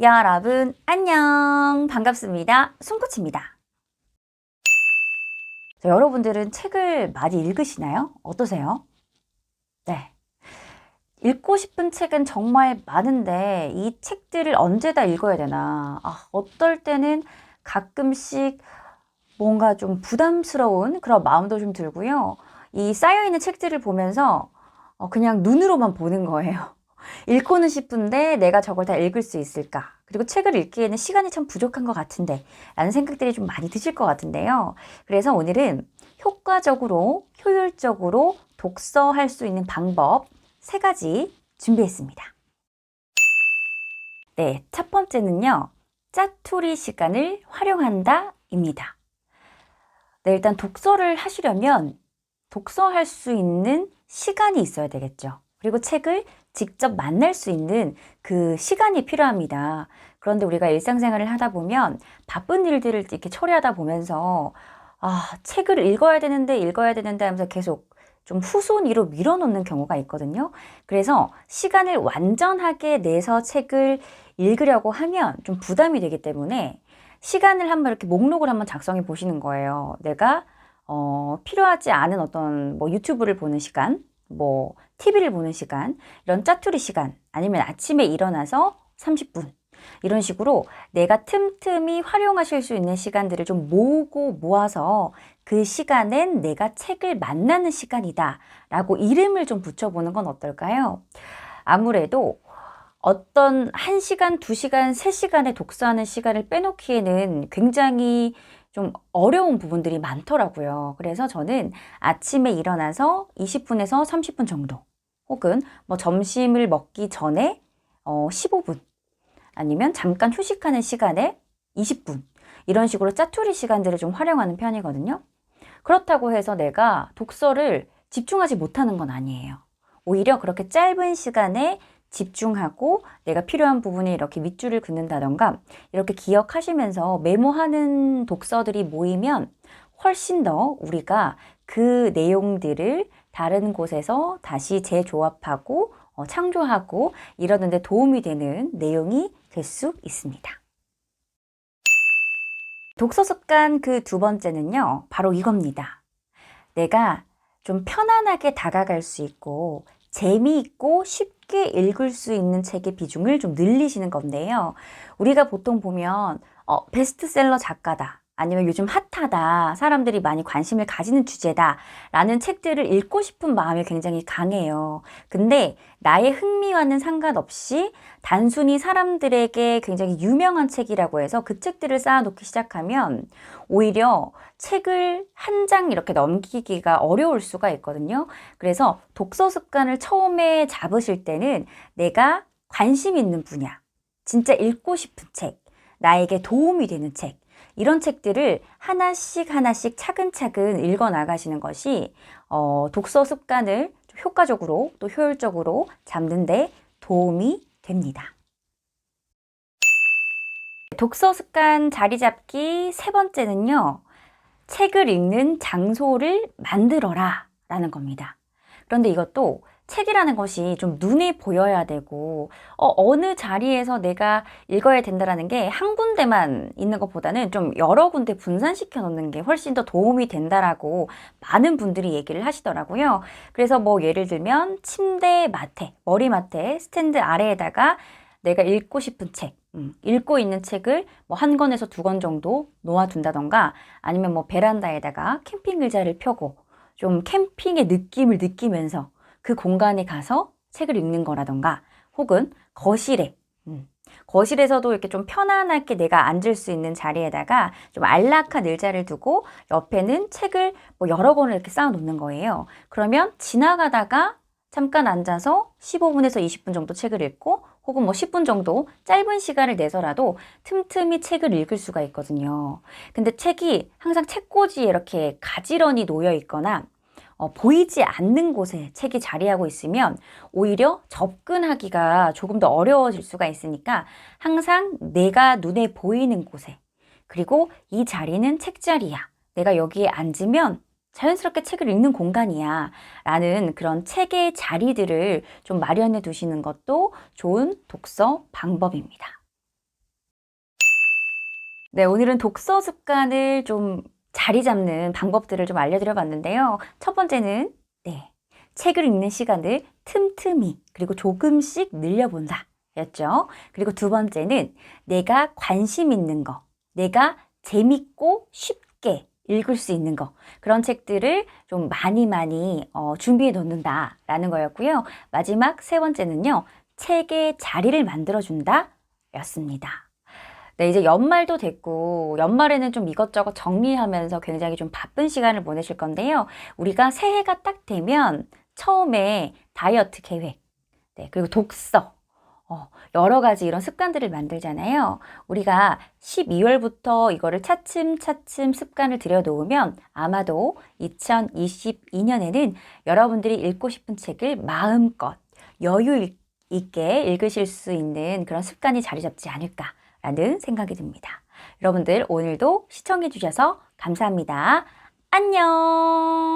여러분 안녕, 반갑습니다. 손코치입니다. 여러분들은 책을 많이 읽으시나요? 어떠세요? 네. 읽고 싶은 책은 정말 많은데 이 책들을 언제 다 읽어야 되나? 어떨 때는 가끔씩 뭔가 좀 부담스러운 그런 마음도 좀 들고요. 이 쌓여있는 책들을 보면서 그냥 눈으로만 보는 거예요. 읽고는 싶은데 내가 저걸 다 읽을 수 있을까? 그리고 책을 읽기에는 시간이 참 부족한 것 같은데 라는 생각들이 좀 많이 드실 것 같은데요. 그래서 오늘은 효과적으로, 효율적으로 독서할 수 있는 방법 3가지 준비했습니다. 네, 첫 번째는요. 짜투리 시간을 활용한다 입니다. 네, 일단 독서를 하시려면 독서할 수 있는 시간이 있어야 되겠죠. 그리고 책을 직접 만날 수 있는 그 시간이 필요합니다. 그런데 우리가 일상생활을 하다 보면 바쁜 일들을 이렇게 처리하다 보면서 책을 읽어야 되는데 하면서 계속 좀 후순위로 밀어놓는 경우가 있거든요. 그래서 시간을 완전하게 내서 책을 읽으려고 하면 좀 부담이 되기 때문에 시간을 한번 이렇게 목록을 한번 작성해 보시는 거예요. 내가 필요하지 않은 어떤 유튜브를 보는 시간, TV를 보는 시간, 이런 짜투리 시간, 아니면 아침에 일어나서 30분, 이런 식으로 내가 틈틈이 활용하실 수 있는 시간들을 좀 모으고 모아서 그 시간엔 내가 책을 만나는 시간이다 라고 이름을 좀 붙여보는 건 어떨까요? 아무래도 어떤 1시간, 2시간, 3시간의 독서하는 시간을 빼놓기에는 굉장히 좀 어려운 부분들이 많더라고요. 그래서 저는 아침에 일어나서 20분에서 30분 정도, 혹은 점심을 먹기 전에 15분, 아니면 잠깐 휴식하는 시간에 20분, 이런 식으로 짜투리 시간들을 좀 활용하는 편이거든요. 그렇다고 해서 내가 독서를 집중하지 못하는 건 아니에요. 오히려 그렇게 짧은 시간에 집중하고 내가 필요한 부분에 이렇게 밑줄을 긋는다던가 이렇게 기억하시면서 메모하는 독서들이 모이면 훨씬 더 우리가 그 내용들을 다른 곳에서 다시 재조합하고 창조하고 이러는 데 도움이 되는 내용이 될 수 있습니다. 독서 습관 그 2번째는요, 바로 이겁니다. 내가 좀 편안하게 다가갈 수 있고 재미있고 쉽게 읽을 수 있는 책의 비중을 좀 늘리시는 건데요. 우리가 보통 보면 베스트셀러 작가다, 아니면 요즘 핫하다, 사람들이 많이 관심을 가지는 주제다 라는 책들을 읽고 싶은 마음이 굉장히 강해요. 근데 나의 흥미와는 상관없이 단순히 사람들에게 굉장히 유명한 책이라고 해서 그 책들을 쌓아놓기 시작하면 오히려 책을 한 장 이렇게 넘기기가 어려울 수가 있거든요. 그래서 독서 습관을 처음에 잡으실 때는 내가 관심 있는 분야, 진짜 읽고 싶은 책, 나에게 도움이 되는 책, 이런 책들을 하나씩 하나씩 차근차근 읽어 나가시는 것이 독서 습관을 좀 효과적으로 또 효율적으로 잡는 데 도움이 됩니다. 독서 습관 자리 잡기 3번째는요. 책을 읽는 장소를 만들어라 라는 겁니다. 그런데 이것도 책이라는 것이 좀 눈에 보여야 되고 어느 자리에서 내가 읽어야 된다라는 게 한 군데만 있는 것보다는 좀 여러 군데 분산시켜 놓는 게 훨씬 더 도움이 된다라고 많은 분들이 얘기를 하시더라고요. 그래서 예를 들면 침대 맡에, 머리맡에 스탠드 아래에다가 내가 읽고 싶은 책, 읽고 있는 책을 한 권에서 2권 정도 놓아둔다던가, 아니면 베란다에다가 캠핑 의자를 펴고 좀 캠핑의 느낌을 느끼면서 그 공간에 가서 책을 읽는 거라던가, 혹은 거실에서도 이렇게 좀 편안하게 내가 앉을 수 있는 자리에다가 좀 안락한 의자를 두고 옆에는 책을 여러 권을 이렇게 쌓아 놓는 거예요. 그러면 지나가다가 잠깐 앉아서 15분에서 20분 정도 책을 읽고, 혹은 10분 정도 짧은 시간을 내서라도 틈틈이 책을 읽을 수가 있거든요. 근데 책이 항상 책꽂이에 이렇게 가지런히 놓여 있거나 보이지 않는 곳에 책이 자리하고 있으면 오히려 접근하기가 조금 더 어려워질 수가 있으니까 항상 내가 눈에 보이는 곳에, 그리고 이 자리는 책자리야, 내가 여기에 앉으면 자연스럽게 책을 읽는 공간이야 라는 그런 책의 자리들을 좀 마련해 두시는 것도 좋은 독서 방법입니다. 네, 오늘은 독서 습관을 좀 자리 잡는 방법들을 좀 알려드려 봤는데요. 첫 번째는, 네, 책을 읽는 시간을 틈틈이, 그리고 조금씩 늘려본다. 였죠. 그리고 두 번째는 내가 관심 있는 거, 내가 재밌고 쉽게 읽을 수 있는 거, 그런 책들을 좀 많이 준비해 놓는다라는 거였고요. 마지막 세 번째는요, 책의 자리를 만들어준다 였습니다. 네, 이제 연말도 됐고, 연말에는 좀 이것저것 정리하면서 굉장히 좀 바쁜 시간을 보내실 건데요. 우리가 새해가 딱 되면 처음에 다이어트 계획, 네, 그리고 독서, 여러 가지 이런 습관들을 만들잖아요. 우리가 12월부터 이거를 차츰차츰 습관을 들여놓으면 아마도 2022년에는 여러분들이 읽고 싶은 책을 마음껏 여유 있게 읽으실 수 있는 그런 습관이 자리 잡지 않을까라는 생각이 듭니다. 여러분들 오늘도 시청해 주셔서 감사합니다. 안녕!